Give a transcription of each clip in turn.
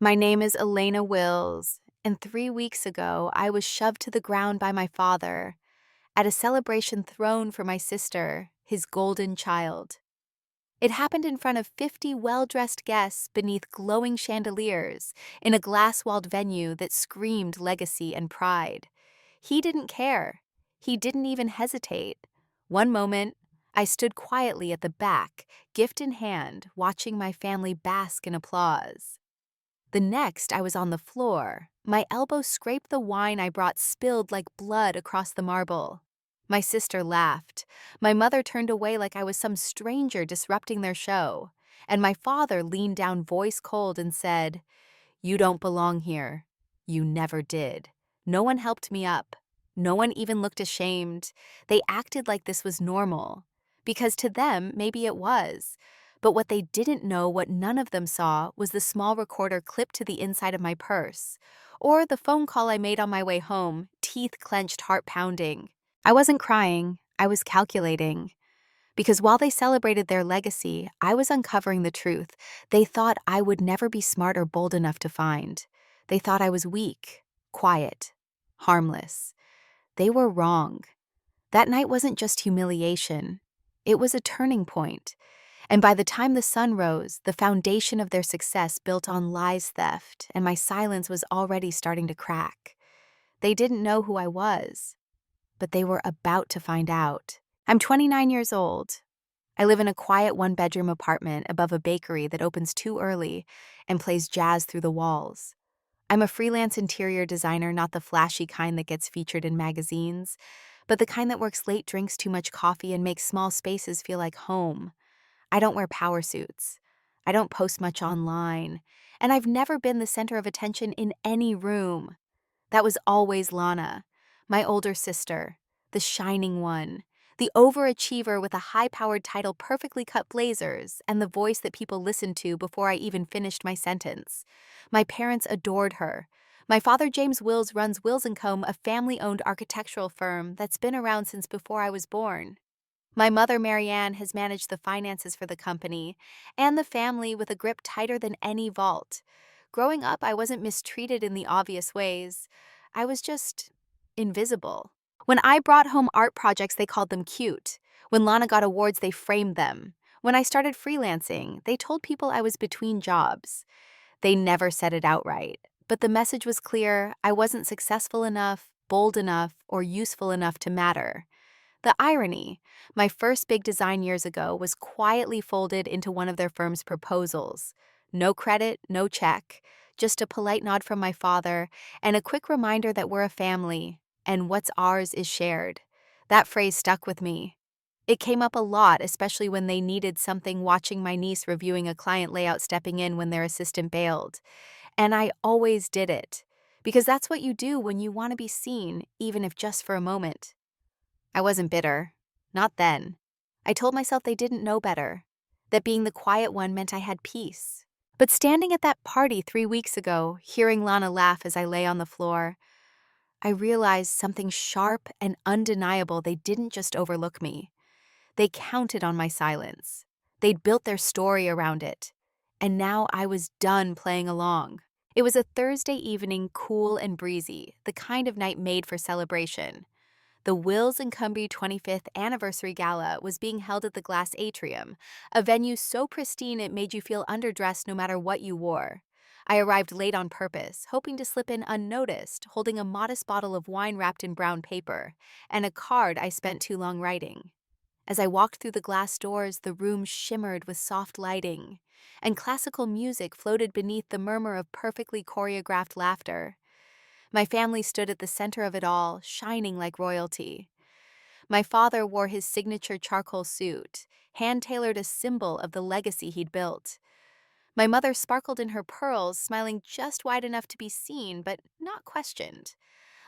My name is Elena Wills, and 3 weeks ago I was shoved to the ground by my father at a celebration thrown for my sister, his golden child. It happened in front of 50 well-dressed guests beneath glowing chandeliers in a glass-walled venue that screamed legacy and pride. He didn't care. He didn't even hesitate. One moment, I stood quietly at the back, gift in hand, watching my family bask in applause. The next, I was on the floor. My elbow scraped the wine I brought spilled like blood across the marble. My sister laughed. My mother turned away like I was some stranger disrupting their show. And my father leaned down voice cold and said, "You don't belong here. You never did." No one helped me up. No one even looked ashamed. They acted like this was normal. Because to them, maybe it was. But what they didn't know, what none of them saw, was the small recorder clipped to the inside of my purse. Or the phone call I made on my way home, teeth clenched, heart pounding. I wasn't crying. I was calculating. Because while they celebrated their legacy, I was uncovering the truth they thought I would never be smart or bold enough to find. They thought I was weak, quiet, harmless. They were wrong. That night wasn't just humiliation. It was a turning point. And by the time the sun rose, the foundation of their success built on lies theft, and my silence was already starting to crack. They didn't know who I was, but they were about to find out. I'm 29 years old. I live in a quiet one-bedroom apartment above a bakery that opens too early and plays jazz through the walls. I'm a freelance interior designer, not the flashy kind that gets featured in magazines, but the kind that works late, drinks too much coffee, and makes small spaces feel like home. I don't wear power suits. I don't post much online. And I've never been the center of attention in any room. That was always Lana, my older sister, the shining one, the overachiever with a high-powered title, perfectly cut blazers, and the voice that people listened to before I even finished my sentence. My parents adored her. My father, James Wills, runs Wills & Co., a family-owned architectural firm that's been around since before I was born. My mother, Marianne, has managed the finances for the company and the family with a grip tighter than any vault. Growing up, I wasn't mistreated in the obvious ways. I was just invisible. When I brought home art projects, they called them cute. When Lana got awards, they framed them. When I started freelancing, they told people I was between jobs. They never said it outright, but the message was clear: I wasn't successful enough, bold enough, or useful enough to matter. The irony, my first big design years ago was quietly folded into one of their firm's proposals. No credit, no check, just a polite nod from my father and a quick reminder that we're a family and what's ours is shared. That phrase stuck with me. It came up a lot, especially when they needed something, watching my niece reviewing a client layout, stepping in when their assistant bailed. And I always did it, because that's what you do when you want to be seen, even if just for a moment. I wasn't bitter. Not then. I told myself they didn't know better, that being the quiet one meant I had peace. But standing at that party 3 weeks ago, hearing Lana laugh as I lay on the floor, I realized something sharp and undeniable: they didn't just overlook me. They counted on my silence. They'd built their story around it. And now I was done playing along. It was a Thursday evening, cool and breezy, the kind of night made for celebration. The Wills & Cumby 25th Anniversary Gala was being held at the Glass Atrium, a venue so pristine it made you feel underdressed no matter what you wore. I arrived late on purpose, hoping to slip in unnoticed, holding a modest bottle of wine wrapped in brown paper, and a card I spent too long writing. As I walked through the glass doors, the room shimmered with soft lighting, and classical music floated beneath the murmur of perfectly choreographed laughter. My family stood at the center of it all, shining like royalty. My father wore his signature charcoal suit, hand-tailored, a symbol of the legacy he'd built. My mother sparkled in her pearls, smiling just wide enough to be seen, but not questioned.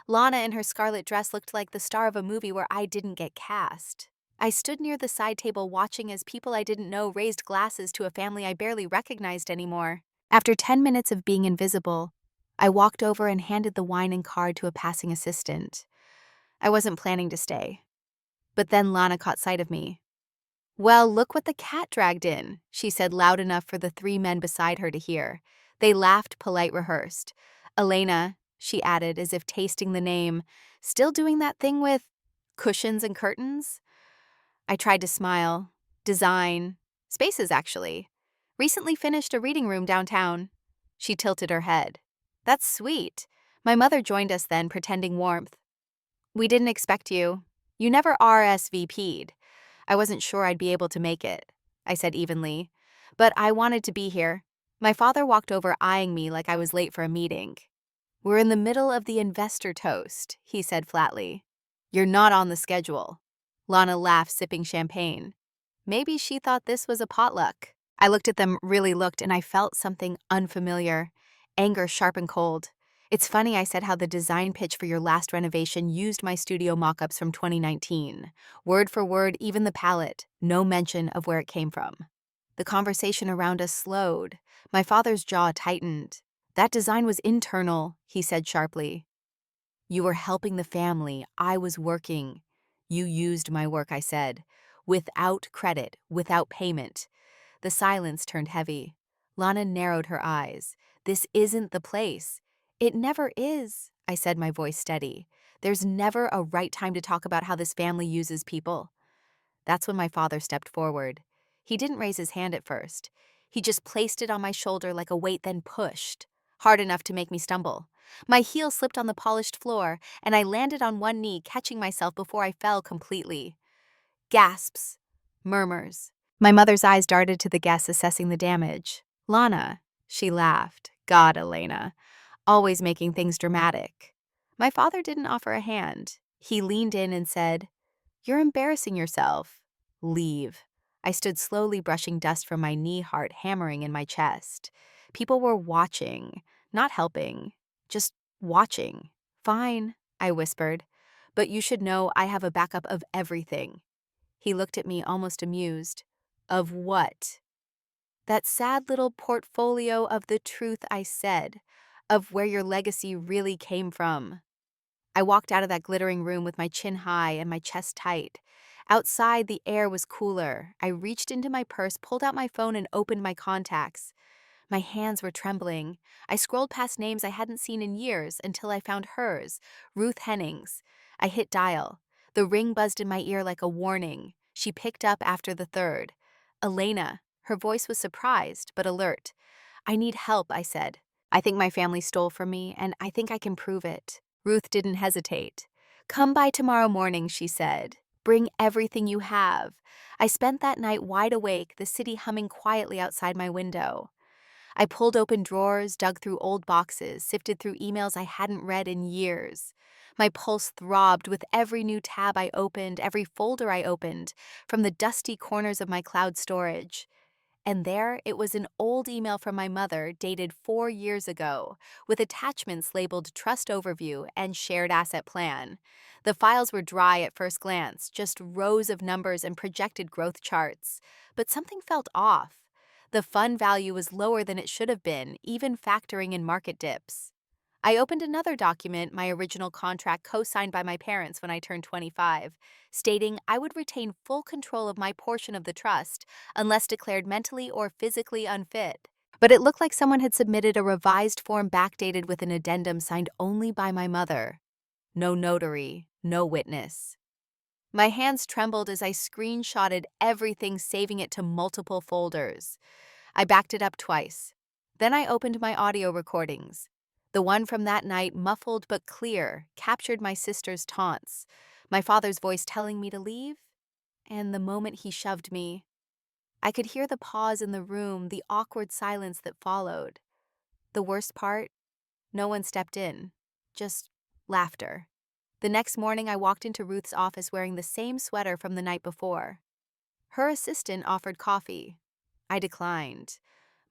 Lana in her scarlet dress looked like the star of a movie where I didn't get cast. I stood near the side table watching as people I didn't know raised glasses to a family I barely recognized anymore. After 10 minutes of being invisible, I walked over and handed the wine and card to a passing assistant. I wasn't planning to stay. But then Lana caught sight of me. "Well, look what the cat dragged in," she said loud enough for the 3 men beside her to hear. They laughed, polite, rehearsed. Elena, she added as if tasting the name, still doing that thing with cushions and curtains? I tried to smile. Design. Spaces, actually. Recently finished a reading room downtown. She tilted her head. That's sweet. My mother joined us then, pretending warmth. We didn't expect you. You never RSVP'd. I wasn't sure I'd be able to make it, I said evenly. But I wanted to be here. My father walked over, eyeing me like I was late for a meeting. We're in the middle of the investor toast, he said flatly. You're not on the schedule. Lana laughed, sipping champagne. Maybe she thought this was a potluck. I looked at them, really looked, and I felt something unfamiliar. Anger, sharp and cold. It's funny I said how the design pitch for your last renovation used my studio mock-ups from 2019. Word for word, even the palette. No mention of where it came from. The conversation around us slowed. My father's jaw tightened. That design was internal, he said sharply. You were helping the family. I was working. You used my work, I said. Without credit, without payment. The silence turned heavy. Lana narrowed her eyes. This isn't the place. It never is, I said, my voice steady. There's never a right time to talk about how this family uses people. That's when my father stepped forward. He didn't raise his hand at first. He just placed it on my shoulder like a weight, then pushed, hard enough to make me stumble. My heel slipped on the polished floor, and I landed on one knee, catching myself before I fell completely. Gasps. Murmurs. My mother's eyes darted to the guests, assessing the damage. Lana, she laughed. God, Elena. Always making things dramatic. My father didn't offer a hand. He leaned in and said, You're embarrassing yourself. Leave. I stood slowly, brushing dust from my knee, heart hammering in my chest. People were watching, not helping, just watching. Fine, I whispered, but you should know I have a backup of everything. He looked at me, almost amused. Of what? That sad little portfolio of the truth, I said, of where your legacy really came from. I walked out of that glittering room with my chin high and my chest tight. Outside, the air was cooler. I reached into my purse, pulled out my phone, and opened my contacts. My hands were trembling. I scrolled past names I hadn't seen in years until I found hers, Ruth Hennings. I hit dial. The ring buzzed in my ear like a warning. She picked up after the third. Elena. Her voice was surprised, but alert. I need help, I said. I think my family stole from me, and I think I can prove it. Ruth didn't hesitate. Come by tomorrow morning, she said. Bring everything you have. I spent that night wide awake, the city humming quietly outside my window. I pulled open drawers, dug through old boxes, sifted through emails I hadn't read in years. My pulse throbbed with every new tab I opened, every folder I opened, from the dusty corners of my cloud storage. And there it was, an old email from my mother dated 4 years ago, with attachments labeled Trust Overview and Shared Asset Plan. The files were dry at first glance, just rows of numbers and projected growth charts. But something felt off. The fund value was lower than it should have been, even factoring in market dips. I opened another document, my original contract co-signed by my parents when I turned 25, stating I would retain full control of my portion of the trust unless declared mentally or physically unfit. But it looked like someone had submitted a revised form backdated with an addendum signed only by my mother. No notary, no witness. My hands trembled as I screenshotted everything, saving it to multiple folders. I backed it up twice. Then I opened my audio recordings. The one from that night, muffled but clear, captured my sister's taunts, my father's voice telling me to leave, and the moment he shoved me. I could hear the pause in the room, the awkward silence that followed. The worst part? No one stepped in. Just laughter. The next morning, I walked into Ruth's office wearing the same sweater from the night before. Her assistant offered coffee. I declined.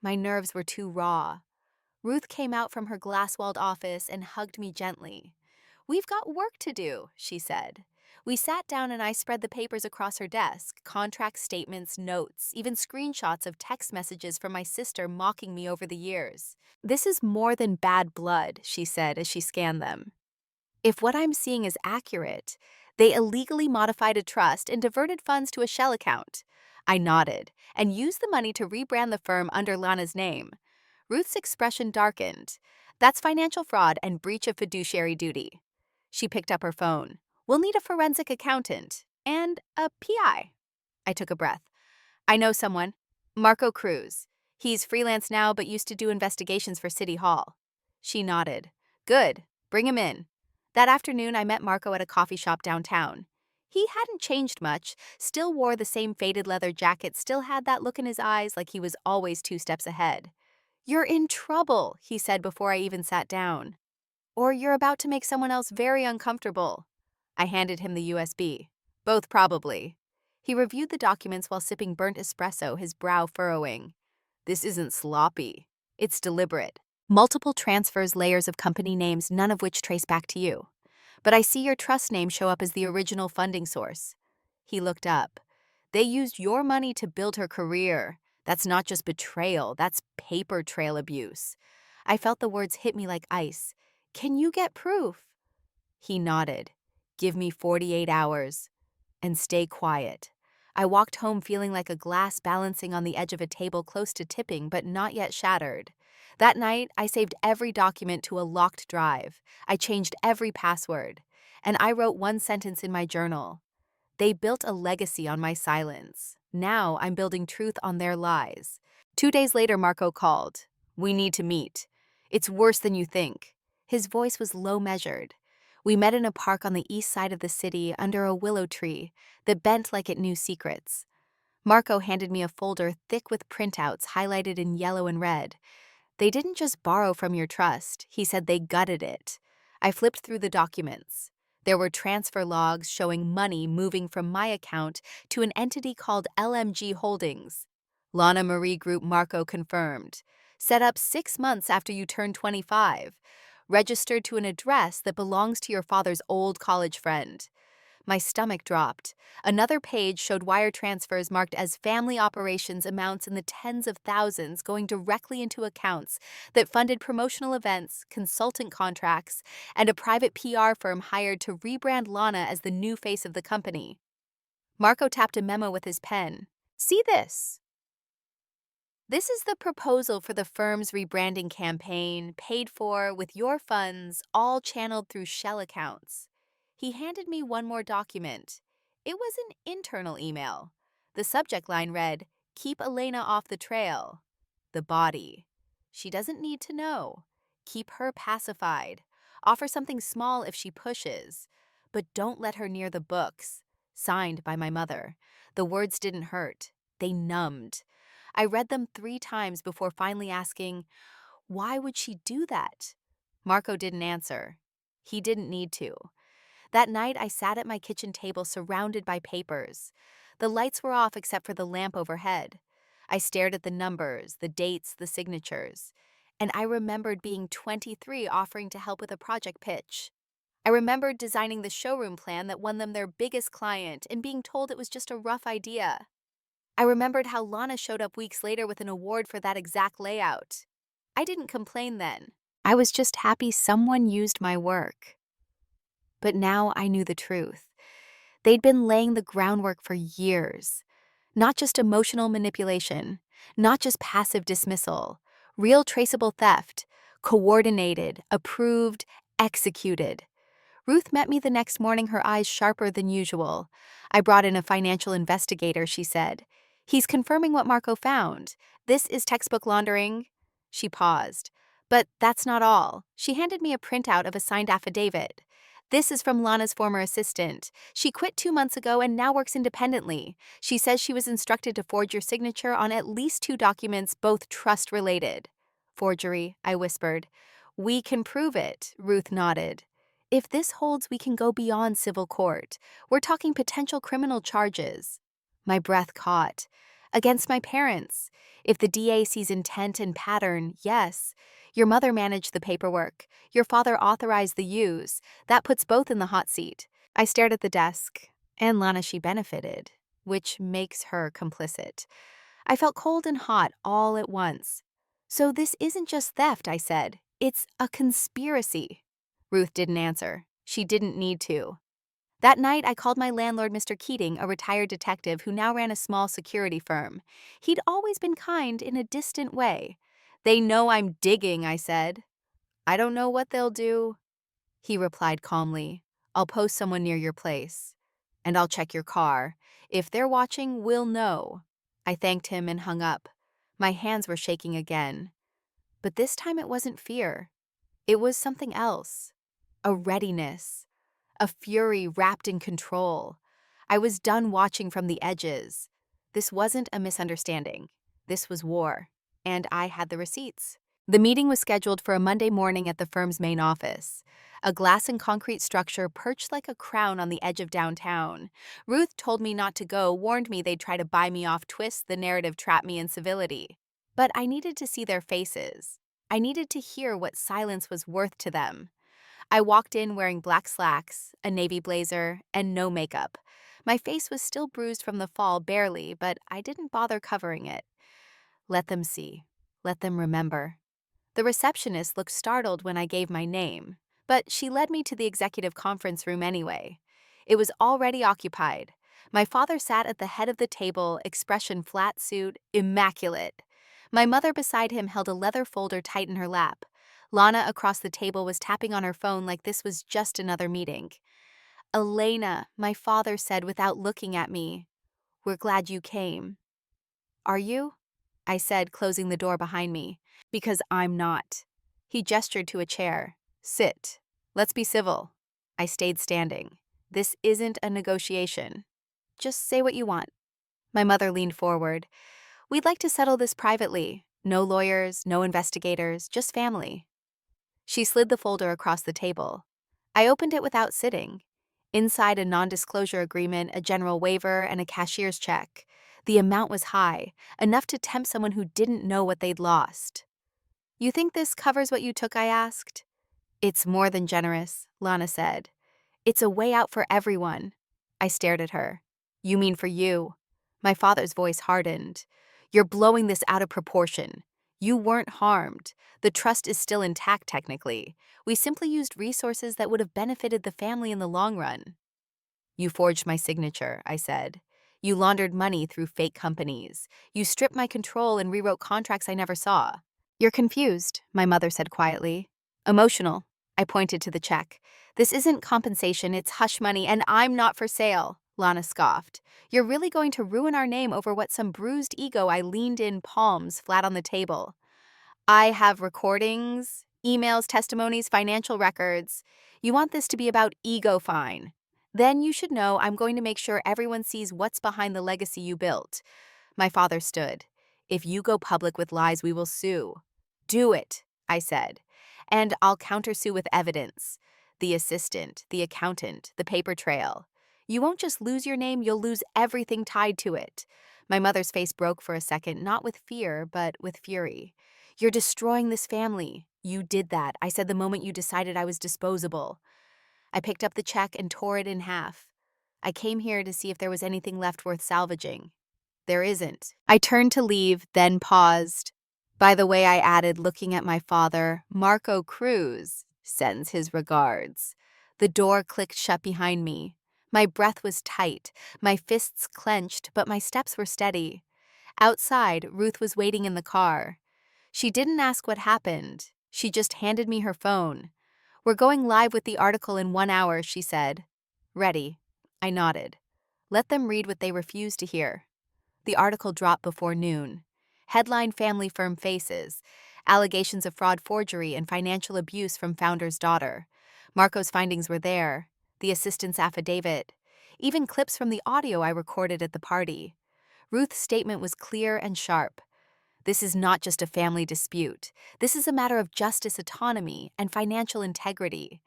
My nerves were too raw. Ruth came out from her glass-walled office and hugged me gently. We've got work to do, she said. We sat down and I spread the papers across her desk, contract statements, notes, even screenshots of text messages from my sister mocking me over the years. This is more than bad blood, she said as she scanned them. If what I'm seeing is accurate, they illegally modified a trust and diverted funds to a shell account. I nodded and used the money to rebrand the firm under Lana's name. Ruth's expression darkened. That's financial fraud and breach of fiduciary duty. She picked up her phone. We'll need a forensic accountant and a PI. I took a breath. I know someone. Marco Cruz. He's freelance now but used to do investigations for City Hall. She nodded. Good. Bring him in. That afternoon, I met Marco at a coffee shop downtown. He hadn't changed much, still wore the same faded leather jacket, still had that look in his eyes like he was always 2 steps ahead. You're in trouble, he said before I even sat down. Or you're about to make someone else very uncomfortable. I handed him the USB. Both probably. He reviewed the documents while sipping burnt espresso, his brow furrowing. This isn't sloppy. It's deliberate. Multiple transfers, layers of company names, none of which trace back to you. But I see your trust name show up as the original funding source. He looked up. They used your money to build her career. That's not just betrayal, that's paper trail abuse. I felt the words hit me like ice. Can you get proof? He nodded. Give me 48 hours. And stay quiet. I walked home feeling like a glass balancing on the edge of a table close to tipping but not yet shattered. That night, I saved every document to a locked drive. I changed every password. And I wrote one sentence in my journal. They built a legacy on my silence. Now I'm building truth on their lies. 2 days later, Marco called. We need to meet. It's worse than you think. His voice was low-measured. We met in a park on the east side of the city under a willow tree that bent like it knew secrets. Marco handed me a folder thick with printouts highlighted in yellow and red. They didn't just borrow from your trust, he said they gutted it. I flipped through the documents. There were transfer logs showing money moving from my account to an entity called LMG Holdings. Lana Marie Group, Marco confirmed. Set up 6 months after you turned 25. Registered to an address that belongs to your father's old college friend. My stomach dropped. Another page showed wire transfers marked as family operations, amounts in the tens of thousands going directly into accounts that funded promotional events, consultant contracts, and a private PR firm hired to rebrand Lana as the new face of the company. Marco tapped a memo with his pen. See this? This is the proposal for the firm's rebranding campaign, paid for with your funds, all channeled through shell accounts. He handed me one more document. It was an internal email. The subject line read, Keep Elena off the trail. The body. She doesn't need to know. Keep her pacified. Offer something small if she pushes. But don't let her near the books. Signed by my mother. The words didn't hurt. They numbed. I read them 3 times before finally asking, why would she do that? Marco didn't answer. He didn't need to. That night, I sat at my kitchen table surrounded by papers. The lights were off except for the lamp overhead. I stared at the numbers, the dates, the signatures. And I remembered being 23 offering to help with a project pitch. I remembered designing the showroom plan that won them their biggest client and being told it was just a rough idea. I remembered how Lana showed up weeks later with an award for that exact layout. I didn't complain then. I was just happy someone used my work. But now I knew the truth. They'd been laying the groundwork for years. Not just emotional manipulation, not just passive dismissal, real traceable theft, coordinated, approved, executed. Ruth met me the next morning, her eyes sharper than usual. I brought in a financial investigator, she said. He's confirming what Marco found. This is textbook laundering. She paused. But that's not all. She handed me a printout of a signed affidavit. This is from Lana's former assistant. She quit 2 months ago and now works independently. She says she was instructed to forge your signature on at least 2 documents, both trust-related. Forgery, I whispered. We can prove it, Ruth nodded. If this holds, we can go beyond civil court. We're talking potential criminal charges. My breath caught. Against my parents. If the DA sees intent and pattern, yes. Your mother managed the paperwork. Your father authorized the use. That puts both in the hot seat. I stared at the desk. And Lana, she benefited, which makes her complicit. I felt cold and hot all at once. So this isn't just theft, I said. It's a conspiracy. Ruth didn't answer. She didn't need to. That night, I called my landlord, Mr. Keating, a retired detective who now ran a small security firm. He'd always been kind in a distant way. They know I'm digging, I said. I don't know what they'll do. He replied calmly, I'll post someone near your place. And I'll check your car. If they're watching, we'll know. I thanked him and hung up. My hands were shaking again. But this time it wasn't fear. It was something else. A readiness. A fury wrapped in control. I was done watching from the edges. This wasn't a misunderstanding. This was war. And I had the receipts. The meeting was scheduled for a Monday morning at the firm's main office, a glass and concrete structure perched like a crown on the edge of downtown. Ruth told me not to go, warned me they'd try to buy me off, twist the narrative, trap me in civility. But I needed to see their faces. I needed to hear what silence was worth to them. I walked in wearing black slacks, a navy blazer, and no makeup. My face was still bruised from the fall, barely, but I didn't bother covering it. Let them see. Let them remember. The receptionist looked startled when I gave my name, but she led me to the executive conference room anyway. It was already occupied. My father sat at the head of the table, expression flat suit, immaculate. My mother beside him held a leather folder tight in her lap. Lana across the table was tapping on her phone like this was just another meeting. Elena, my father said without looking at me, we're glad you came. Are you? I said, closing the door behind me. Because I'm not. He gestured to a chair. Sit. Let's be civil. I stayed standing. This isn't a negotiation. Just say what you want. My mother leaned forward. We'd like to settle this privately. No lawyers, no investigators, just family. She slid the folder across the table. I opened it without sitting. Inside a non-disclosure agreement, a general waiver, and a cashier's check. The amount was high, enough to tempt someone who didn't know what they'd lost. You think this covers what you took, I asked. It's more than generous, Lana said. It's a way out for everyone. I stared at her. You mean for you? My father's voice hardened. You're blowing this out of proportion. You weren't harmed. The trust is still intact technically. We simply used resources that would have benefited the family in the long run. You forged my signature, I said. You laundered money through fake companies. You stripped my control and rewrote contracts I never saw. You're confused, my mother said quietly. Emotional. I pointed to the check. This isn't compensation, it's hush money, and I'm not for sale, Lana scoffed. You're really going to ruin our name over what some bruised ego. I leaned in, palms flat on the table. I have recordings, emails, testimonies, financial records. You want this to be about ego, fine. Then you should know I'm going to make sure everyone sees what's behind the legacy you built. My father stood. If you go public with lies, we will sue. Do it, I said. And I'll countersue with evidence. The assistant, the accountant, the paper trail. You won't just lose your name, you'll lose everything tied to it. My mother's face broke for a second, not with fear, but with fury. You're destroying this family. You did that, I said the moment you decided I was disposable. I picked up the check and tore it in half. I came here to see if there was anything left worth salvaging. There isn't. I turned to leave, then paused. By the way, I added, looking at my father, Marco Cruz sends his regards. The door clicked shut behind me. My breath was tight, my fists clenched, but my steps were steady. Outside, Ruth was waiting in the car. She didn't ask what happened. She just handed me her phone. We're going live with the article in 1 hour, she said. Ready. I nodded. Let them read what they refuse to hear. The article dropped before noon. Headline: Family Firm Faces. Allegations of fraud, forgery, and financial abuse from founder's daughter. Marco's findings were there. The assistant's affidavit. Even clips from the audio I recorded at the party. Ruth's statement was clear and sharp. This is not just a family dispute. This is a matter of justice, autonomy, and financial integrity.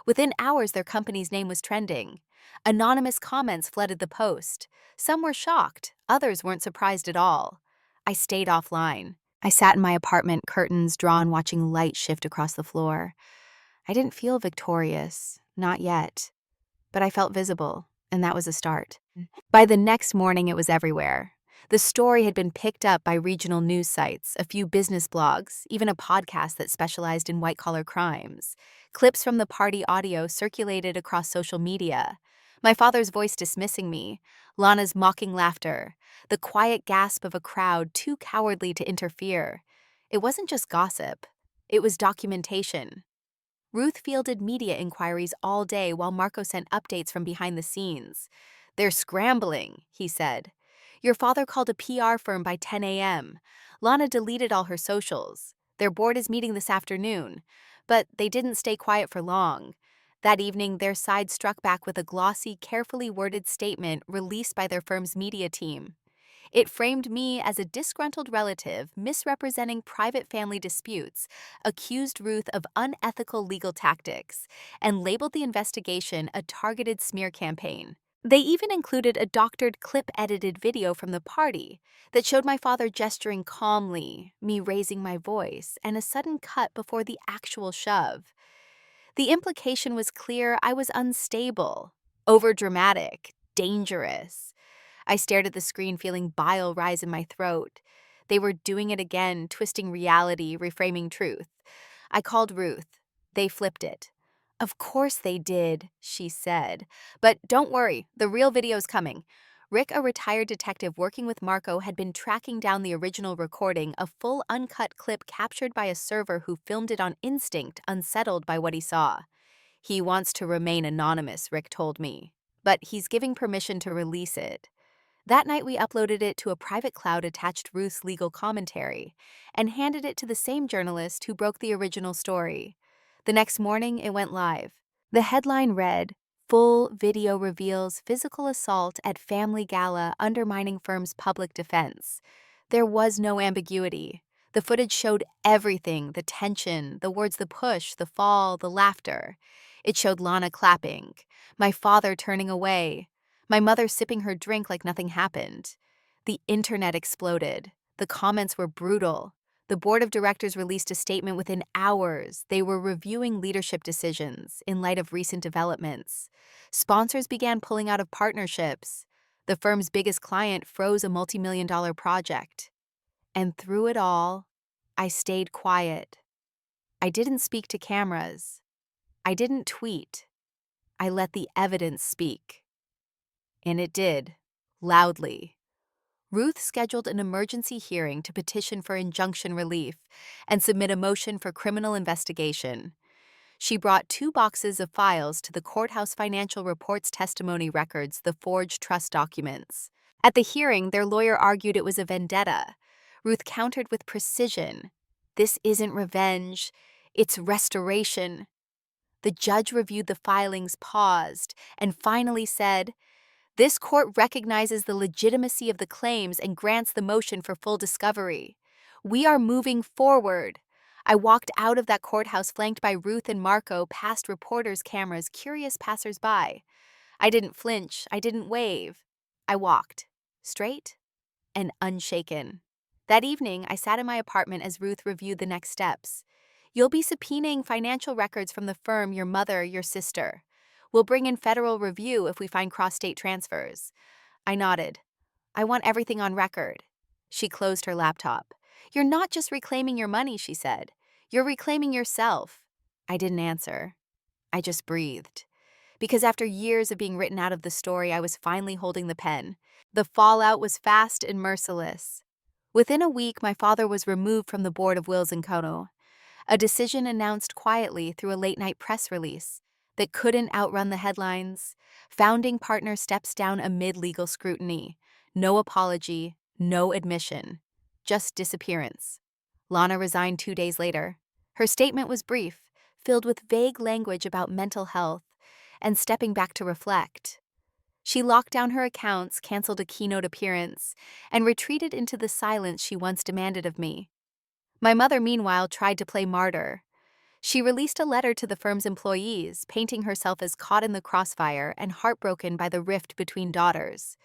Within hours, their company's name was trending. Anonymous comments flooded the post. Some were shocked, others weren't surprised at all. I stayed offline. I sat in my apartment, curtains drawn, watching light shift across the floor. I didn't feel victorious, not yet. But I felt visible, and that was a start. By the next morning, it was everywhere. The story had been picked up by regional news sites, a few business blogs, even a podcast that specialized in white-collar crimes. Clips from the party audio circulated across social media. My father's voice dismissing me, Lana's mocking laughter, the quiet gasp of a crowd too cowardly to interfere. It wasn't just gossip, it was documentation. Ruth fielded media inquiries all day while Marco sent updates from behind the scenes. "They're scrambling," he said. "Your father called a PR firm by 10 a.m. Lana deleted all her socials. Their board is meeting this afternoon." But they didn't stay quiet for long. That evening, their side struck back with a glossy, carefully worded statement released by their firm's media team. It framed me as a disgruntled relative misrepresenting private family disputes, accused Ruth of unethical legal tactics, and labeled the investigation a targeted smear campaign. They even included a doctored clip-edited video from the party that showed my father gesturing calmly, me raising my voice, and a sudden cut before the actual shove. The implication was clear: I was unstable, overdramatic, dangerous. I stared at the screen, feeling bile rise in my throat. They were doing it again, twisting reality, reframing truth. I called Ruth. They flipped it. "Of course they did," she said. "But don't worry, the real video's coming." Rick, a retired detective working with Marco, had been tracking down the original recording, a full uncut clip captured by a server who filmed it on instinct, unsettled by what he saw. "He wants to remain anonymous," Rick told me, "but he's giving permission to release it." That night, we uploaded it to a private cloud attached Ruth's legal commentary and handed it to the same journalist who broke the original story. The next morning, it went live. The headline read, "Full video reveals physical assault at family gala undermining firm's public defense." There was no ambiguity. The footage showed everything: the tension, the words, the push, the fall, the laughter. It showed Lana clapping, my father turning away, my mother sipping her drink like nothing happened. The internet exploded. The comments were brutal. The board of directors released a statement within hours. They were reviewing leadership decisions in light of recent developments. Sponsors began pulling out of partnerships. The firm's biggest client froze a multi-million-dollar project. And through it all, I stayed quiet. I didn't speak to cameras. I didn't tweet. I let the evidence speak. And it did, loudly. Ruth scheduled an emergency hearing to petition for injunction relief and submit a motion for criminal investigation. She brought 2 boxes of files to the courthouse: financial reports, testimony records, the forged trust documents. At the hearing, their lawyer argued it was a vendetta. Ruth countered with precision: "This isn't revenge, it's restoration." The judge reviewed the filings, paused, and finally said, "This court recognizes the legitimacy of the claims and grants the motion for full discovery. We are moving forward." I walked out of that courthouse flanked by Ruth and Marco, past reporters, cameras, curious passersby. I didn't flinch. I didn't wave. I walked, straight and unshaken. That evening, I sat in my apartment as Ruth reviewed the next steps. "You'll be subpoenaing financial records from the firm, your mother, your sister. We'll bring in federal review if we find cross-state transfers." I nodded. "I want everything on record." She closed her laptop. "You're not just reclaiming your money," she said. "You're reclaiming yourself." I didn't answer. I just breathed. Because after years of being written out of the story, I was finally holding the pen. The fallout was fast and merciless. Within a week, my father was removed from the board of Wills & Kono, a decision announced quietly through a late-night press release that couldn't outrun the headlines. Founding partner steps down amid legal scrutiny. No apology, no admission, just disappearance. Lana resigned 2 days later. Her statement was brief, filled with vague language about mental health and stepping back to reflect. She locked down her accounts, canceled a keynote appearance, and retreated into the silence she once demanded of me. My mother, meanwhile, tried to play martyr. She released a letter to the firm's employees, painting herself as caught in the crossfire and heartbroken by the rift between daughters.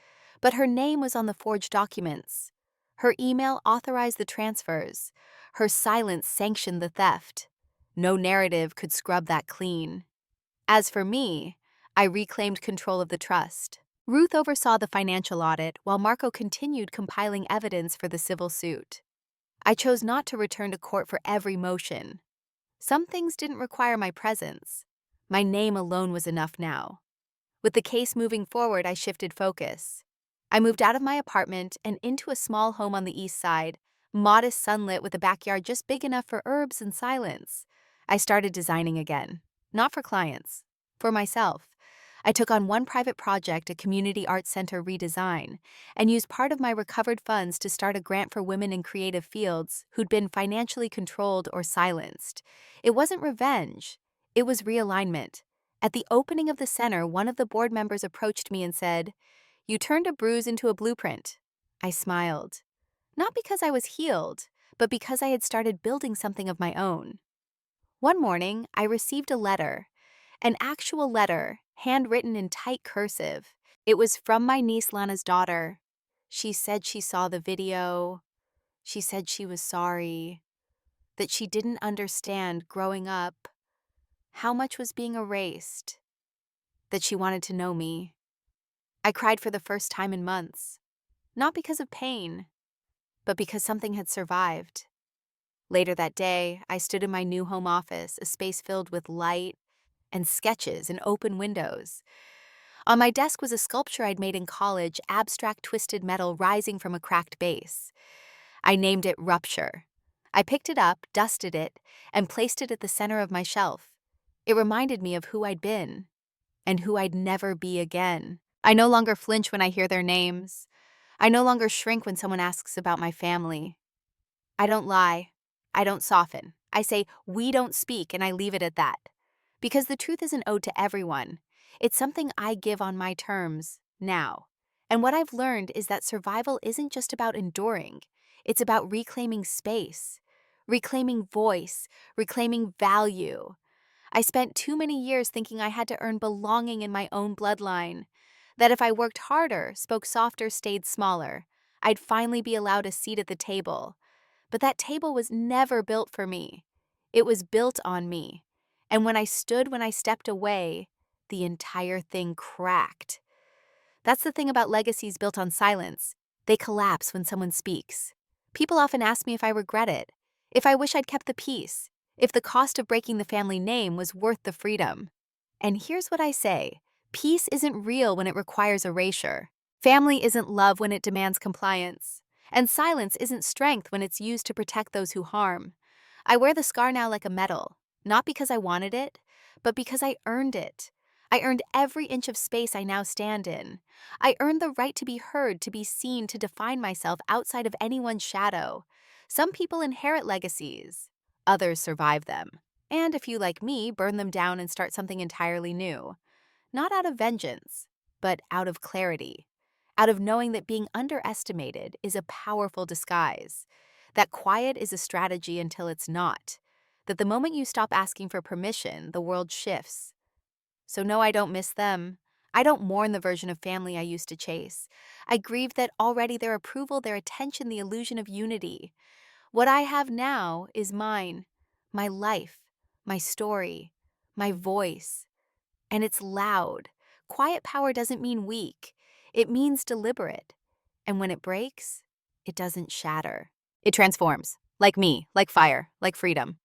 But her name was on the forged documents. Her email authorized the transfers. Her silence sanctioned the theft. No narrative could scrub that clean. As for me, I reclaimed control of the trust. Ruth oversaw the financial audit while Marco continued compiling evidence for the civil suit. I chose not to return to court for every motion. Some things didn't require my presence. My name alone was enough now. With the case moving forward, I shifted focus. I moved out of my apartment and into a small home on the east side, modest sunlit with a backyard just big enough for herbs and silence. I started designing again, not for clients, for myself. I took on one private project, a community arts center redesign, and used part of my recovered funds to start a grant for women in creative fields who'd been financially controlled or silenced. It wasn't revenge, it was realignment. At the opening of the center, one of the board members approached me and said, "You turned a bruise into a blueprint." I smiled. Not because I was healed, but because I had started building something of my own. One morning, I received a letter, an actual letter, handwritten in tight cursive. It was from my niece Lana's daughter. She said she saw the video. She said she was sorry, that she didn't understand growing up how much was being erased, that she wanted to know me. I cried for the first time in months, not because of pain, but because something had survived. Later that day, I stood in my new home office, a space filled with light and sketches and open windows. On my desk was a sculpture I'd made in college, abstract twisted metal rising from a cracked base. I named it Rupture. I picked it up, dusted it, and placed it at the center of my shelf. It reminded me of who I'd been and who I'd never be again. I no longer flinch when I hear their names. I no longer shrink when someone asks about my family. I don't lie. I don't soften. I say, "We don't speak," and I leave it at that. Because the truth isn't owed to everyone. It's something I give on my terms, now. And what I've learned is that survival isn't just about enduring. It's about reclaiming space, reclaiming voice, reclaiming value. I spent too many years thinking I had to earn belonging in my own bloodline. That if I worked harder, spoke softer, stayed smaller, I'd finally be allowed a seat at the table. But that table was never built for me. It was built on me. And when I stepped away, the entire thing cracked. That's the thing about legacies built on silence. They collapse when someone speaks. People often ask me if I regret it, if I wish I'd kept the peace, if the cost of breaking the family name was worth the freedom. And here's what I say: peace isn't real when it requires erasure. Family isn't love when it demands compliance. And silence isn't strength when it's used to protect those who harm. I wear the scar now like a medal, not because I wanted it, but because I earned it. I earned every inch of space I now stand in. I earned the right to be heard, to be seen, to define myself outside of anyone's shadow. Some people inherit legacies, others survive them. And if you, like me, burn them down and start something entirely new. Not out of vengeance, but out of clarity. Out of knowing that being underestimated is a powerful disguise. That quiet is a strategy until it's not. That the moment you stop asking for permission, the world shifts. So no, I don't miss them. I don't mourn the version of family I used to chase. I grieve that already their approval, their attention, the illusion of unity. What I have now is mine, my life, my story, my voice. And it's loud. Quiet power doesn't mean weak. It means deliberate. And when it breaks, it doesn't shatter. It transforms. Like me, like fire, like freedom.